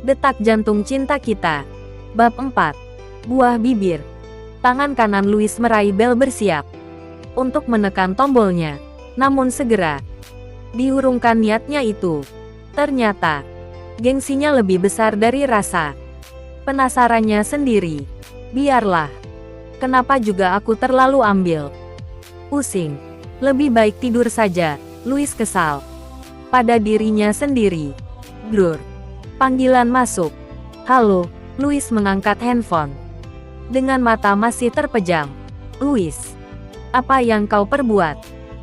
Detak jantung cinta kita. Bab 4. Buah bibir. Tangan kanan Louis meraih bel bersiap untuk menekan tombolnya. Namun segera diurungkan niatnya itu. Ternyata gengsinya lebih besar dari rasa penasarannya sendiri. Biarlah. Kenapa juga aku terlalu ambil pusing. Lebih baik tidur saja. Louis kesal pada dirinya sendiri. Blur. Panggilan masuk. Halo. Louis mengangkat handphone. Dengan mata masih terpejam. Louis. Apa yang kau perbuat?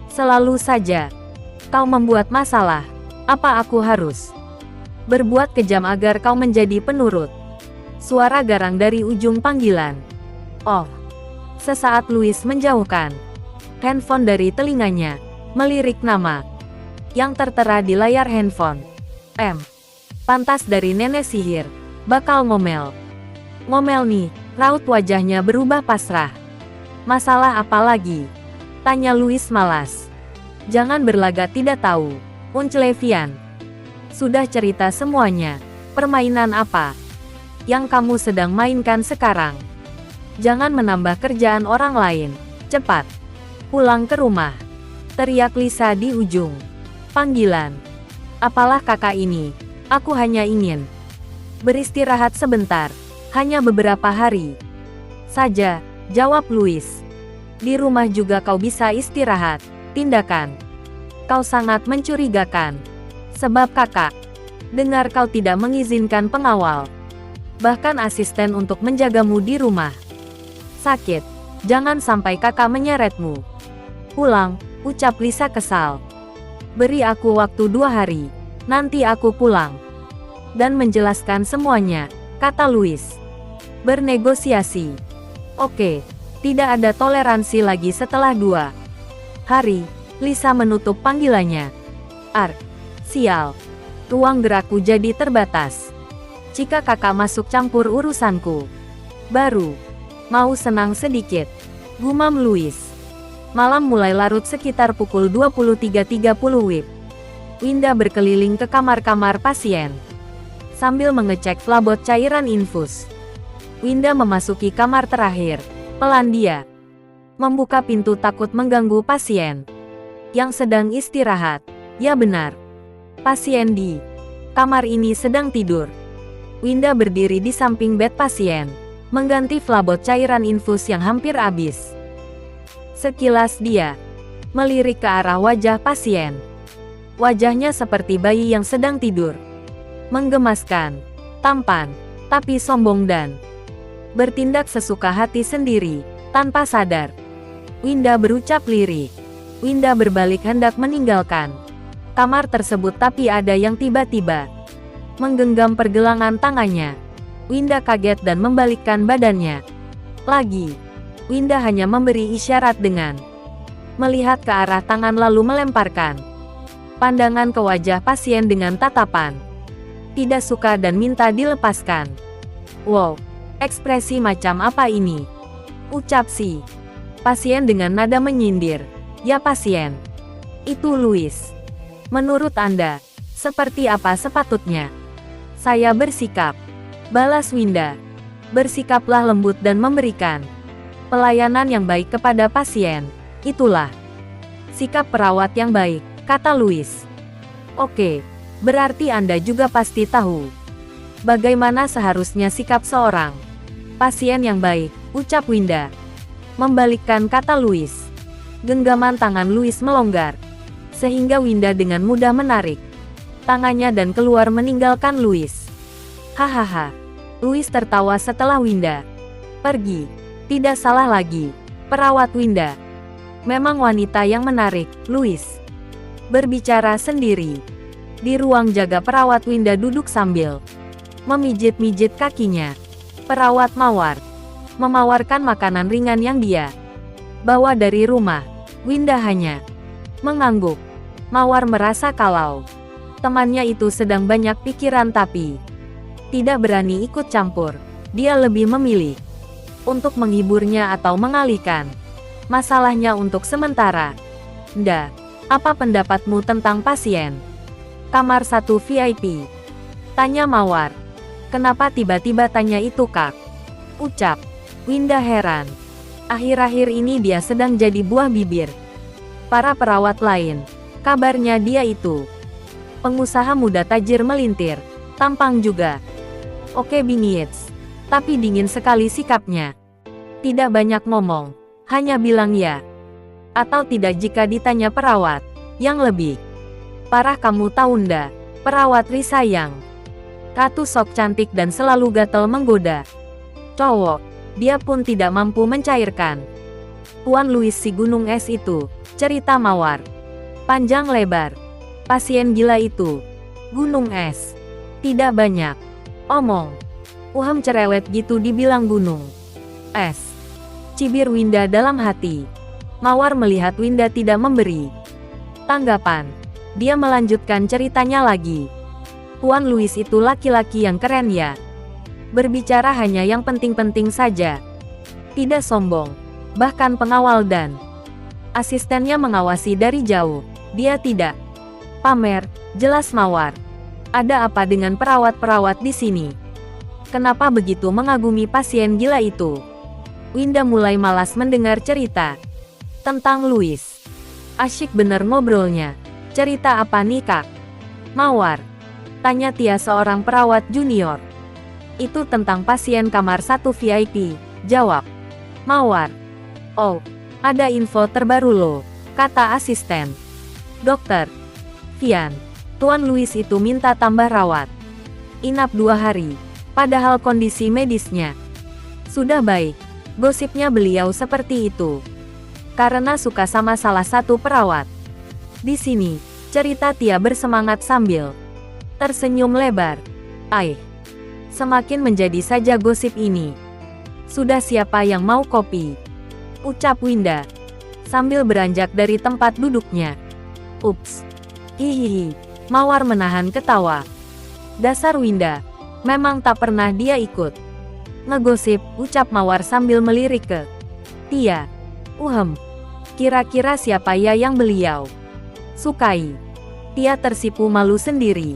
Selalu saja kau membuat masalah. Apa aku harus berbuat kejam agar kau menjadi penurut? Suara garang dari ujung panggilan. Oh. Sesaat Louis menjauhkan handphone dari telinganya. Melirik nama yang tertera di layar handphone. Pantas dari nenek sihir. Bakal ngomel. Ngomel nih. Raut wajahnya berubah pasrah. Masalah apa lagi? Tanya Louis malas. Jangan berlagak tidak tahu. Unclevian. Sudah cerita semuanya. Permainan apa yang kamu sedang mainkan sekarang? Jangan menambah kerjaan orang lain. Cepat pulang ke rumah. Teriak Lisa di ujung panggilan. Apalah kakak ini? Aku hanya ingin beristirahat sebentar. Hanya beberapa hari saja, jawab Louis. Di rumah juga kau bisa istirahat. Tindakan kau sangat mencurigakan. Sebab kakak dengar kau tidak mengizinkan pengawal, bahkan asisten untuk menjagamu di rumah. Sakit. Jangan sampai kakak menyeretmu. Pulang, ucap Lisa kesal. Beri aku waktu 2 hari. Nanti aku pulang dan menjelaskan semuanya, kata Louis. Bernegosiasi. Oke. Tidak ada toleransi lagi setelah 2 hari. Lisa menutup panggilannya. Sial. Ruang gerakku jadi terbatas. Jika kakak masuk campur urusanku, baru mau senang sedikit. Gumam Louis. Malam mulai larut sekitar pukul 23.30 WIB. Winda berkeliling ke kamar-kamar pasien sambil mengecek flabot cairan infus. Winda memasuki kamar terakhir. Pelan dia membuka pintu takut mengganggu pasien yang sedang istirahat. Ya benar. Pasien di kamar ini sedang tidur. Winda berdiri di samping bed pasien, mengganti flabot cairan infus yang hampir habis. Sekilas dia melirik ke arah wajah pasien. Wajahnya seperti bayi yang sedang tidur. Menggemaskan, tampan, tapi sombong dan bertindak sesuka hati sendiri, tanpa sadar. Winda berucap lirih. Winda berbalik hendak meninggalkan kamar tersebut, tapi ada yang tiba-tiba menggenggam pergelangan tangannya. Winda kaget dan membalikkan badannya. Lagi. Winda hanya memberi isyarat dengan melihat ke arah tangan lalu melemparkan pandangan ke wajah pasien dengan tatapan tidak suka dan minta dilepaskan. Wow, ekspresi macam apa ini? Ucap si pasien dengan nada menyindir. Ya pasien. Itu Louis. Menurut Anda, seperti apa sepatutnya saya bersikap? Balas Winda. Bersikaplah lembut dan memberikan pelayanan yang baik kepada pasien. Itulah sikap perawat yang baik, kata Louis. Oke, berarti Anda juga pasti tahu bagaimana seharusnya sikap seorang pasien yang baik, ucap Winda. Membalikkan kata Louis. Genggaman tangan Louis melonggar, sehingga Winda dengan mudah menarik tangannya dan keluar meninggalkan Louis. Hahaha. Louis tertawa setelah Winda pergi. Tidak salah lagi. Perawat Winda memang wanita yang menarik. Louis berbicara sendiri. Di ruang jaga perawat Winda duduk sambil memijit-mijit kakinya. Perawat Mawar memawarkan makanan ringan yang dia bawa dari rumah. Winda hanya mengangguk. Mawar merasa kalau temannya itu sedang banyak pikiran tapi tidak berani ikut campur. Dia lebih memilih untuk menghiburnya atau mengalihkan masalahnya untuk sementara. Nda, apa pendapatmu tentang pasien kamar 1 VIP? Tanya Mawar. Kenapa tiba-tiba tanya itu, Kak? Ucap Winda heran. Akhir-akhir ini dia sedang jadi buah bibir para perawat lain. Kabarnya dia itu pengusaha muda tajir melintir. Tampang juga. Oke bingits. Tapi dingin sekali sikapnya. Tidak banyak ngomong. Hanya bilang ya. Atau tidak jika ditanya perawat. Yang lebih parah kamu tahu ndak? Perawat risayang. Ratu sok cantik dan selalu gatel menggoda. Cowok. Dia pun tidak mampu mencairkan. Tuan Louis si gunung es itu. Cerita mawar. Panjang lebar. Pasien gila itu. Gunung es. Tidak banyak omong. Cerewet gitu dibilang gunung es. Cibir Winda dalam hati. Mawar melihat Winda tidak memberi tanggapan. Dia melanjutkan ceritanya lagi. Tuan Louis itu laki-laki yang keren ya. Berbicara hanya yang penting-penting saja. Tidak sombong. Bahkan pengawal dan asistennya mengawasi dari jauh. Dia tidak pamer. Jelas Mawar. Ada apa dengan perawat-perawat di sini? Kenapa begitu mengagumi pasien gila itu? Winda mulai malas mendengar cerita tentang Louis. Asyik bener ngobrolnya. Cerita apa nih, Kak? Mawar. Tanya Tia seorang perawat junior. Itu tentang pasien kamar 1 VIP. Jawab Mawar. Oh, ada info terbaru loh, kata asisten dokter Vian. Tuan Louis itu minta tambah rawat inap 2 hari. Padahal kondisi medisnya sudah baik. Gosipnya beliau seperti itu karena suka sama salah satu perawat. Di sini, cerita Tia bersemangat sambil tersenyum lebar. Semakin menjadi saja gosip ini. Sudah siapa yang mau kopi? Ucap Winda sambil beranjak dari tempat duduknya. Ups. Hihihi. Mawar menahan ketawa. Dasar Winda. Memang tak pernah dia ikut ngegosip, ucap Mawar sambil melirik ke Tia. Kira-kira siapa ya yang beliau sukai? Tia tersipu malu sendiri.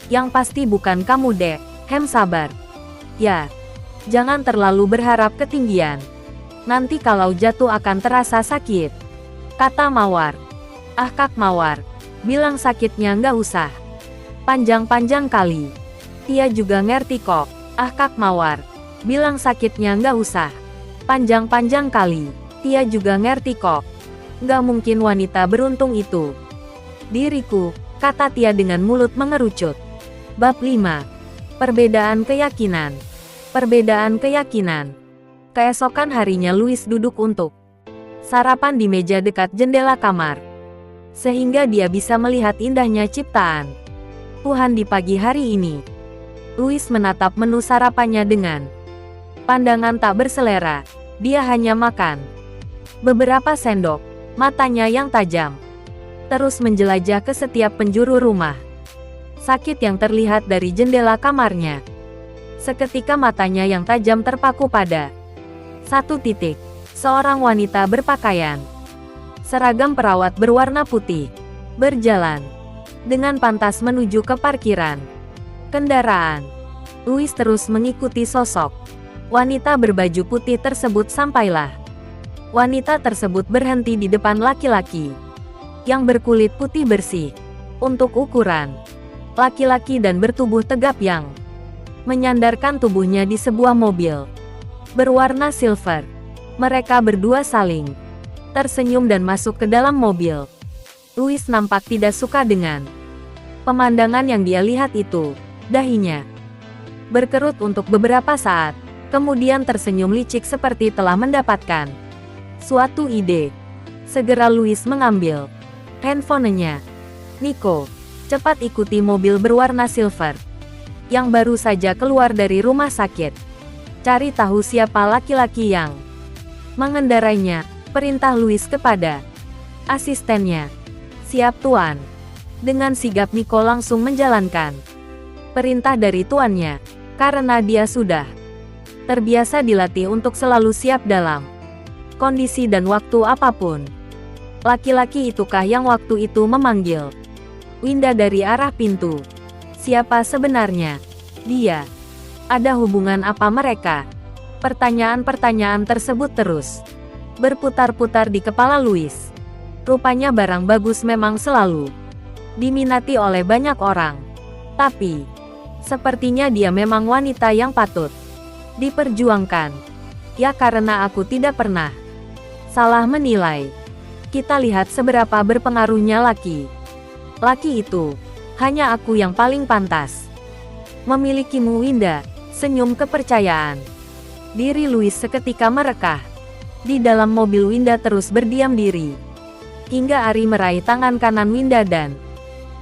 Yang pasti bukan kamu dek. Sabar. Ya. Jangan terlalu berharap ketinggian. Nanti kalau jatuh akan terasa sakit, kata Mawar. Kak Mawar. Bilang sakitnya nggak usah panjang-panjang kali. Tia juga ngerti kok. Kak Mawar. Bilang sakitnya nggak usah panjang-panjang kali. Tia juga ngerti kok. Nggak mungkin wanita beruntung itu diriku, kata Tia dengan mulut mengerucut. Bab 5. Perbedaan keyakinan. Perbedaan keyakinan. Keesokan harinya Louis duduk untuk sarapan di meja dekat jendela kamar. Sehingga dia bisa melihat indahnya ciptaan Tuhan di pagi hari ini. Louis menatap menu sarapannya dengan pandangan tak berselera. Dia hanya makan beberapa sendok. Matanya yang tajam terus menjelajah ke setiap penjuru rumah. Sakit yang terlihat dari jendela kamarnya. Seketika matanya yang tajam terpaku pada satu titik. Seorang wanita berpakaian seragam perawat berwarna putih berjalan dengan pantas menuju ke parkiran kendaraan. Louis terus mengikuti sosok wanita berbaju putih tersebut sampailah wanita tersebut berhenti di depan laki-laki yang berkulit putih bersih untuk ukuran laki-laki dan bertubuh tegap yang menyandarkan tubuhnya di sebuah mobil berwarna silver. Mereka berdua saling tersenyum dan masuk ke dalam mobil. Louis nampak tidak suka dengan pemandangan yang dia lihat itu. Dahinya berkerut untuk beberapa saat, kemudian tersenyum licik seperti telah mendapatkan suatu ide. Segera Louis mengambil handphonenya. Nico, cepat ikuti mobil berwarna silver yang baru saja keluar dari rumah sakit. Cari tahu siapa laki-laki yang mengendarainya, perintah Louis kepada asistennya. Siap tuan. Dengan sigap Nico langsung menjalankan perintah dari tuannya, karena dia sudah terbiasa dilatih untuk selalu siap dalam kondisi dan waktu apapun. Laki-laki itukah yang waktu itu memanggil Winda dari arah pintu? Siapa sebenarnya dia? Ada hubungan apa mereka? Pertanyaan-pertanyaan tersebut terus berputar-putar di kepala Louis. Rupanya barang bagus memang selalu diminati oleh banyak orang. Tapi, sepertinya dia memang wanita yang patut diperjuangkan. Ya karena aku tidak pernah salah menilai. Kita lihat seberapa berpengaruhnya laki itu. Hanya aku yang paling pantas memilikimu, Winda. Senyum kepercayaan. Diri Louis seketika merekah. Di dalam mobil Winda terus berdiam diri. Hingga Ari meraih tangan kanan Winda dan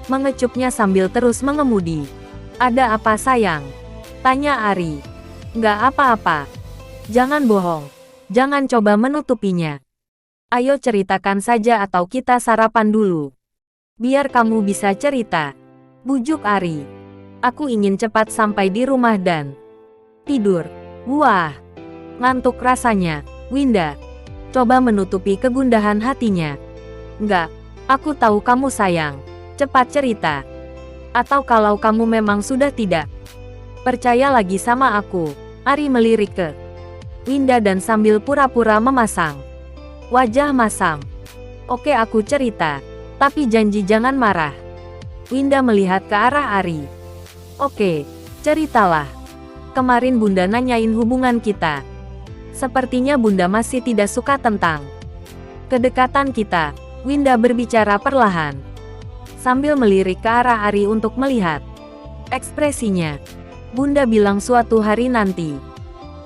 mengecupnya sambil terus mengemudi. Ada apa sayang? Tanya Ari. Nggak apa-apa. Jangan bohong. Jangan coba menutupinya. Ayo ceritakan saja atau kita sarapan dulu. Biar kamu bisa cerita. Bujuk Ari. Aku ingin cepat sampai di rumah dan tidur. Wah, ngantuk rasanya. Winda coba menutupi kegundahan hatinya. Enggak, aku tahu kamu sayang. Cepat cerita. Atau kalau kamu memang sudah tidak percaya lagi sama aku. Ari melirik ke Winda dan sambil pura-pura memasang wajah masam. Oke, aku cerita. Tapi janji jangan marah. Winda melihat ke arah Ari. Oke, ceritalah. Kemarin Bunda nanyain hubungan kita. Sepertinya Bunda masih tidak suka tentang kedekatan kita. Winda berbicara perlahan, sambil melirik ke arah Ari untuk melihat ekspresinya. Bunda bilang suatu hari nanti,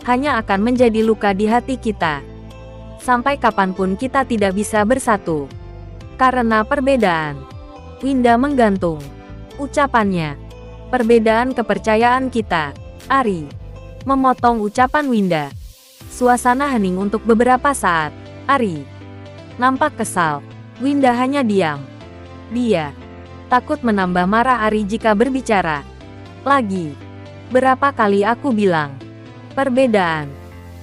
hanya akan menjadi luka di hati kita. Sampai kapanpun kita tidak bisa bersatu. Karena perbedaan. Winda menggantung ucapannya. Perbedaan kepercayaan kita. Ari memotong ucapan Winda. Suasana hening untuk beberapa saat. Ari nampak kesal. Winda hanya diam. Dia takut menambah marah Ari jika berbicara lagi. Berapa kali aku bilang, perbedaan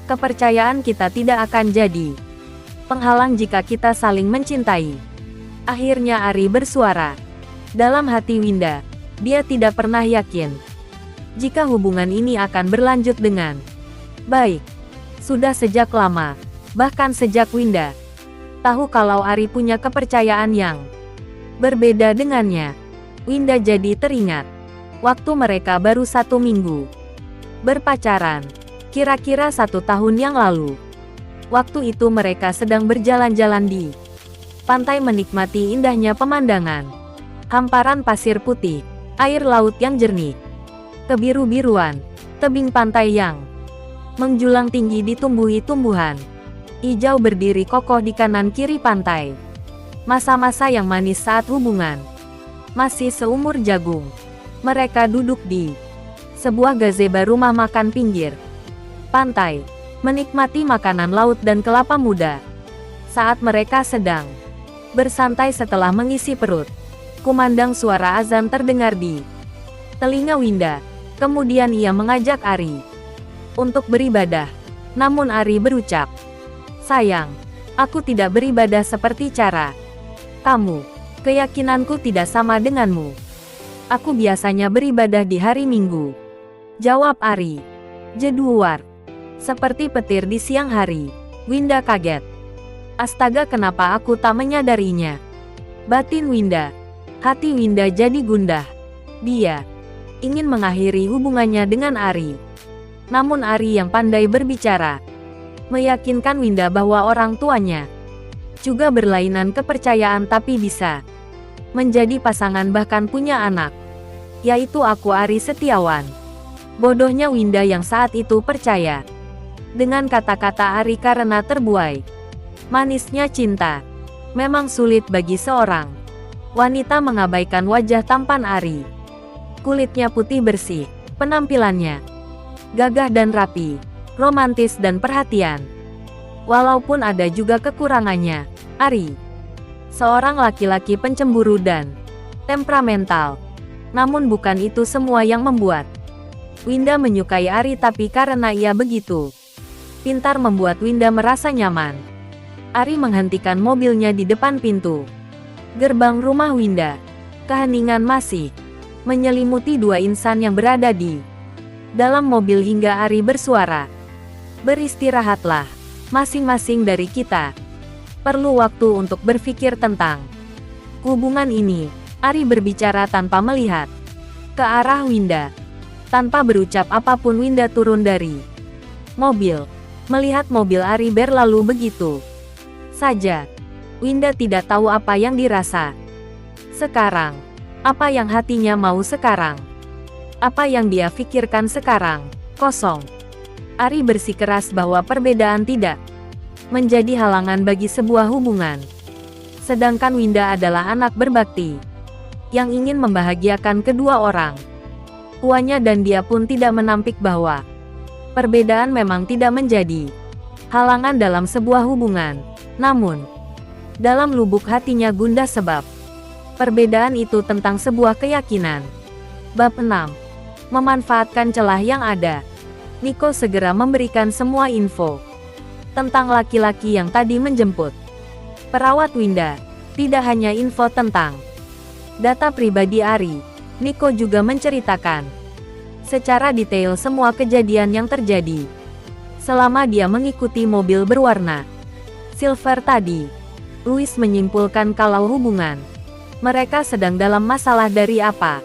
kepercayaan kita tidak akan jadi penghalang jika kita saling mencintai. Akhirnya Ari bersuara. Dalam hati Winda, dia tidak pernah yakin jika hubungan ini akan berlanjut dengan baik. Sudah sejak lama, bahkan sejak Winda tahu kalau Ari punya kepercayaan yang berbeda dengannya. Winda jadi teringat waktu mereka baru 1 minggu berpacaran, kira-kira 1 tahun yang lalu. Waktu itu mereka sedang berjalan-jalan di pantai menikmati indahnya pemandangan. Hamparan pasir putih, air laut yang jernih, kebiru-biruan, tebing pantai yang menjulang tinggi ditumbuhi tumbuhan hijau berdiri kokoh di kanan kiri pantai. Masa-masa yang manis saat hubungan masih seumur jagung. Mereka duduk di sebuah gazebo rumah makan pinggir pantai, menikmati makanan laut dan kelapa muda. Saat mereka sedang bersantai setelah mengisi perut, kumandang suara azan terdengar di telinga Winda. Kemudian ia mengajak Ari untuk beribadah. Namun Ari berucap, sayang, aku tidak beribadah seperti cara kamu. Keyakinanku tidak sama denganmu. Aku biasanya beribadah di hari Minggu. Jawab Ari. Jeduar. Seperti petir di siang hari. Winda kaget. Astaga, kenapa aku tak menyadarinya? Batin Winda. Hati Winda jadi gundah. Dia ingin mengakhiri hubungannya dengan Ari. Namun Ari yang pandai berbicara meyakinkan Winda bahwa orang tuanya juga berlainan kepercayaan tapi bisa menjadi pasangan bahkan punya anak. Yaitu aku, Ari Setiawan. Bodohnya Winda yang saat itu percaya dengan kata-kata Ari karena terbuai manisnya cinta. Memang sulit bagi seorang wanita mengabaikan wajah tampan Ari. Kulitnya putih bersih, penampilannya gagah dan rapi, romantis dan perhatian. Walaupun ada juga kekurangannya, Ari seorang laki-laki pencemburu dan temperamental. Namun bukan itu semua yang membuat Winda menyukai Ari, tapi karena ia begitu pintar membuat Winda merasa nyaman. Ari menghentikan mobilnya di depan pintu gerbang rumah Winda. Keheningan masih menyelimuti 2 insan yang berada di dalam mobil hingga Ari bersuara. Beristirahatlah, masing-masing dari kita. Perlu waktu untuk berpikir tentang hubungan ini. Ari berbicara tanpa melihat ke arah Winda. Tanpa berucap apapun Winda turun dari mobil. Melihat mobil Ari berlalu begitu saja. Winda tidak tahu apa yang dirasa sekarang. Apa yang hatinya mau sekarang. Apa yang dia pikirkan sekarang. Kosong. Ari bersikeras bahwa perbedaan tidak menjadi halangan bagi sebuah hubungan. Sedangkan Winda adalah anak berbakti yang ingin membahagiakan kedua orang tuanya, dan dia pun tidak menampik bahwa perbedaan memang tidak menjadi halangan dalam sebuah hubungan. Namun, dalam lubuk hatinya gundah sebab perbedaan itu tentang sebuah keyakinan. Bab 6. Memanfaatkan celah yang ada. Nico segera memberikan semua info tentang laki-laki yang tadi menjemput perawat Winda. Tidak hanya info tentang data pribadi Ari, Nico juga menceritakan secara detail semua kejadian yang terjadi selama dia mengikuti mobil berwarna silver tadi. Louis menyimpulkan kalau hubungan mereka sedang dalam masalah dari apa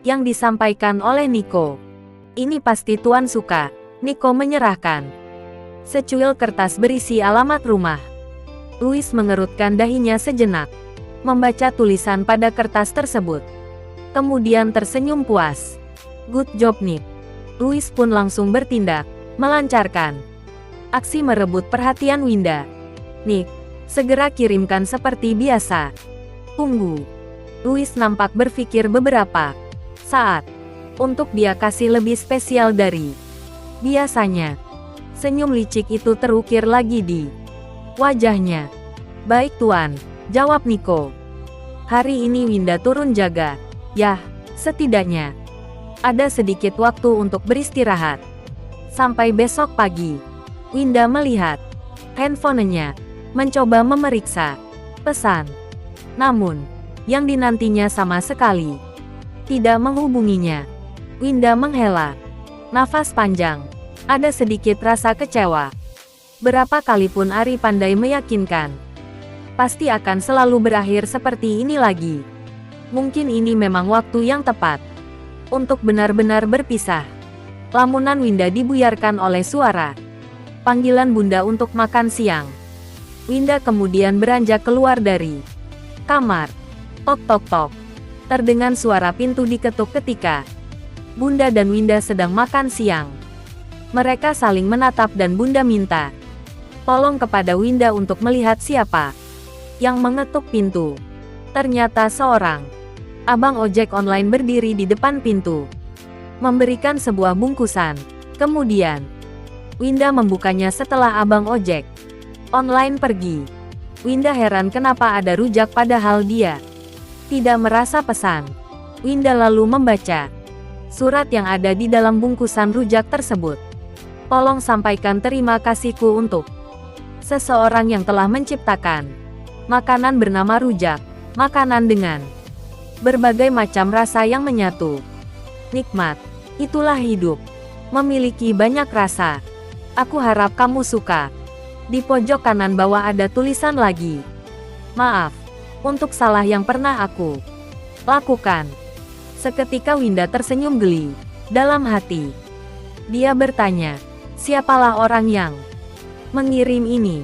yang disampaikan oleh Nico. Ini pasti Tuan suka. Nico menyerahkan secuil kertas berisi alamat rumah. Louis mengerutkan dahinya sejenak, membaca tulisan pada kertas tersebut. Kemudian tersenyum puas. Good job, Nick. Louis pun langsung bertindak, melancarkan aksi merebut perhatian Winda. Nick, segera kirimkan seperti biasa. Tunggu. Louis nampak berpikir beberapa saat untuk dia kasih lebih spesial dari biasanya. Senyum licik itu terukir lagi di wajahnya. Baik Tuan, jawab Nico. Hari ini Winda turun jaga. Yah, setidaknya ada sedikit waktu untuk beristirahat. Sampai besok pagi. Winda melihat handphonenya, mencoba memeriksa pesan. Namun, yang dinantinya sama sekali tidak menghubunginya. Winda menghela nafas panjang. Ada sedikit rasa kecewa. Berapa kali pun Ari pandai meyakinkan, pasti akan selalu berakhir seperti ini lagi. Mungkin ini memang waktu yang tepat untuk benar-benar berpisah. Lamunan Winda dibuyarkan oleh suara panggilan Bunda untuk makan siang. Winda kemudian beranjak keluar dari kamar. Tok tok tok. Terdengar suara pintu diketuk ketika Bunda dan Winda sedang makan siang. Mereka saling menatap dan Bunda minta tolong kepada Winda untuk melihat siapa yang mengetuk pintu. Ternyata seorang abang ojek online berdiri di depan pintu, memberikan sebuah bungkusan. Kemudian, Winda membukanya setelah abang ojek online pergi. Winda heran kenapa ada rujak padahal dia tidak merasa pesan. Winda lalu membaca surat yang ada di dalam bungkusan rujak tersebut. Tolong sampaikan terima kasihku untuk seseorang yang telah menciptakan makanan bernama rujak. Makanan dengan berbagai macam rasa yang menyatu. Nikmat. Itulah hidup. Memiliki banyak rasa. Aku harap kamu suka. Di pojok kanan bawah ada tulisan lagi. Maaf untuk salah yang pernah aku lakukan. Seketika Winda tersenyum geli dalam hati. Dia bertanya, siapalah orang yang mengirim ini?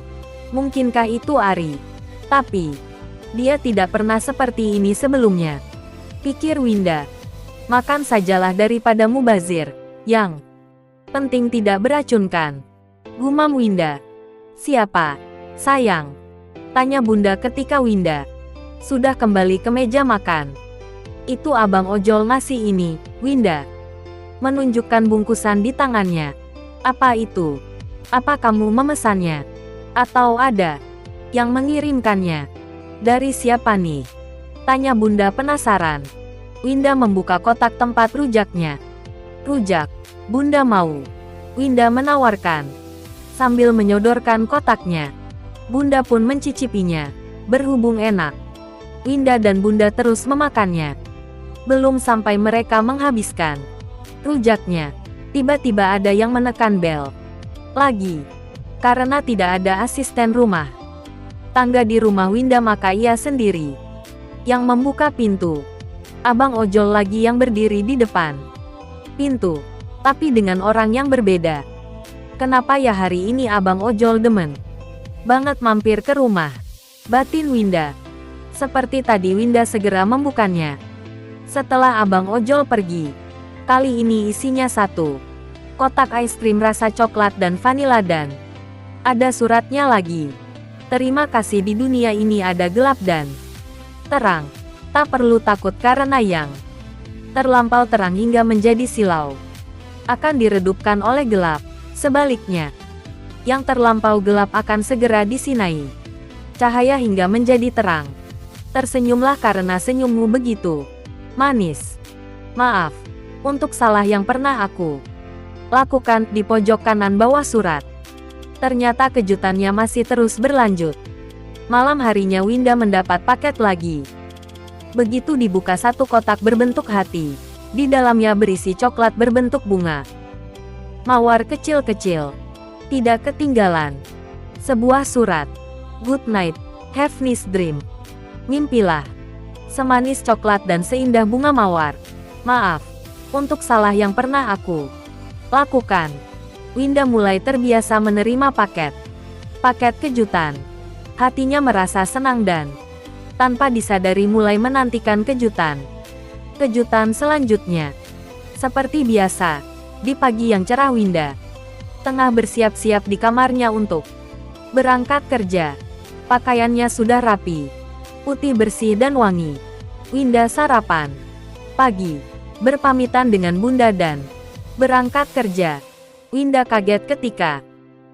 Mungkinkah itu Ari? Tapi dia tidak pernah seperti ini sebelumnya. Pikir Winda. Makan sajalah daripada mubazir. Yang penting tidak beracunkan. Gumam Winda. Siapa? Sayang. Tanya Bunda ketika Winda sudah kembali ke meja makan. Itu abang ojol nasi ini, Winda. Menunjukkan bungkusan di tangannya. Apa itu? Apa kamu memesannya? Atau ada yang mengirimkannya? Dari siapa nih? Tanya Bunda penasaran. Winda membuka kotak tempat rujaknya. Rujak, Bunda mau. Winda menawarkan, sambil menyodorkan kotaknya. Bunda pun mencicipinya. Berhubung enak, Winda dan Bunda terus memakannya. Belum sampai mereka menghabiskan rujaknya, Tiba-tiba ada yang menekan bel. Lagi. Karena tidak ada asisten rumah tangga di rumah Winda, maka ia sendiri yang membuka pintu. Abang ojol lagi yang berdiri di depan pintu, tapi dengan orang yang berbeda. Kenapa ya hari ini abang ojol demen banget mampir ke rumah? Batin Winda. Seperti tadi Winda segera membukanya. Setelah abang ojol pergi, kali ini isinya satu kotak es krim rasa coklat dan vanila dan ada suratnya lagi. Terima kasih, di dunia ini ada gelap dan terang. Tak perlu takut karena yang terlampau terang hingga menjadi silau akan diredupkan oleh gelap. Sebaliknya, yang terlampau gelap akan segera disinai cahaya hingga menjadi terang. Tersenyumlah karena senyummu begitu manis. Maaf untuk salah yang pernah aku lakukan. Di pojok kanan bawah surat. Ternyata kejutannya masih terus berlanjut. Malam harinya Winda mendapat paket lagi. Begitu dibuka, satu kotak berbentuk hati. Di dalamnya berisi coklat berbentuk bunga mawar kecil-kecil. Tidak ketinggalan sebuah surat. Good night, have nice dream. Mimpilah semanis coklat dan seindah bunga mawar. Maaf untuk salah yang pernah aku lakukan. Winda mulai terbiasa menerima paket kejutan. Hatinya merasa senang dan tanpa disadari mulai menantikan kejutan selanjutnya. Seperti biasa, di pagi yang cerah Winda tengah bersiap-siap di kamarnya untuk berangkat kerja. Pakaiannya sudah rapi, putih bersih dan wangi. Winda sarapan pagi, berpamitan dengan bunda dan berangkat kerja. Winda kaget ketika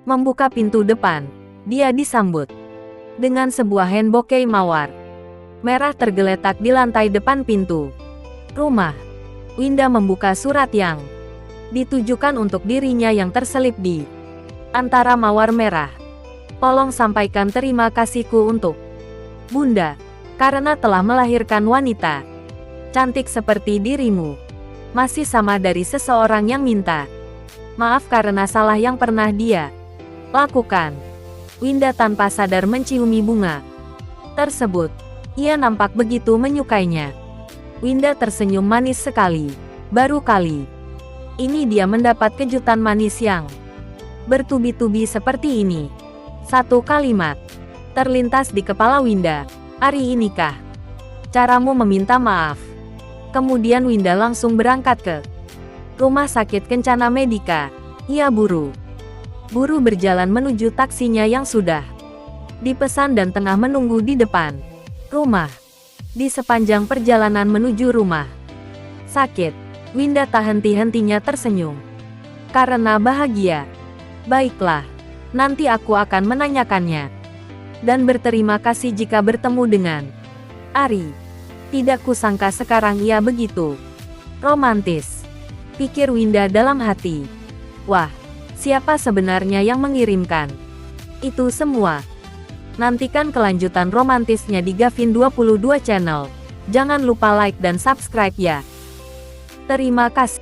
membuka pintu depan. Dia disambut dengan sebuah hand bouquet mawar merah tergeletak di lantai depan pintu rumah. Winda membuka surat yang ditujukan untuk dirinya yang terselip di antara mawar merah. Tolong sampaikan terima kasihku untuk Bunda, karena telah melahirkan wanita cantik seperti dirimu. Masih sama dari seseorang yang minta maaf karena salah yang pernah dia lakukan. Winda tanpa sadar menciumi bunga tersebut. Ia nampak begitu menyukainya. Winda tersenyum manis sekali. Baru kali ini dia mendapat kejutan manis yang bertubi-tubi seperti ini. Satu kalimat terlintas di kepala Winda. Hari inikah caramu meminta maaf? Kemudian Winda langsung berangkat ke rumah sakit Kencana Medika. Ia buru-buru berjalan menuju taksinya yang sudah dipesan dan tengah menunggu di depan rumah. Di sepanjang perjalanan menuju rumah sakit, Winda tak henti-hentinya tersenyum karena bahagia. Baiklah, nanti aku akan menanyakannya dan berterima kasih jika bertemu dengan Ari. Tidak kusangka sekarang ia begitu romantis, pikir Winda dalam hati. Wah, siapa sebenarnya yang mengirimkan itu semua? Nantikan kelanjutan romantisnya di Gavin 22 Channel. Jangan lupa like dan subscribe ya. Terima kasih.